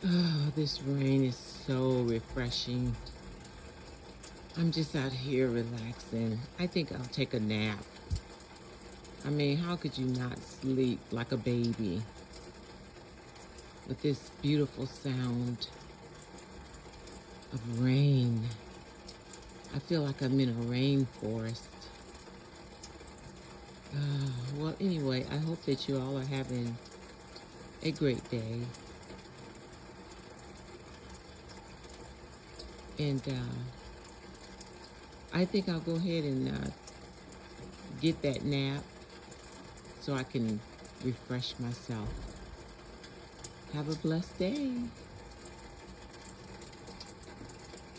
Oh, this rain is so refreshing. I'm just out here relaxing. I think I'll take a nap. I mean, how could you not sleep like a baby with this beautiful sound of rain? I feel like I'm in a rainforest. Well, anyway, I hope that you all are having a great day. And I think I'll go ahead and get that nap so I can refresh myself. Have a blessed day.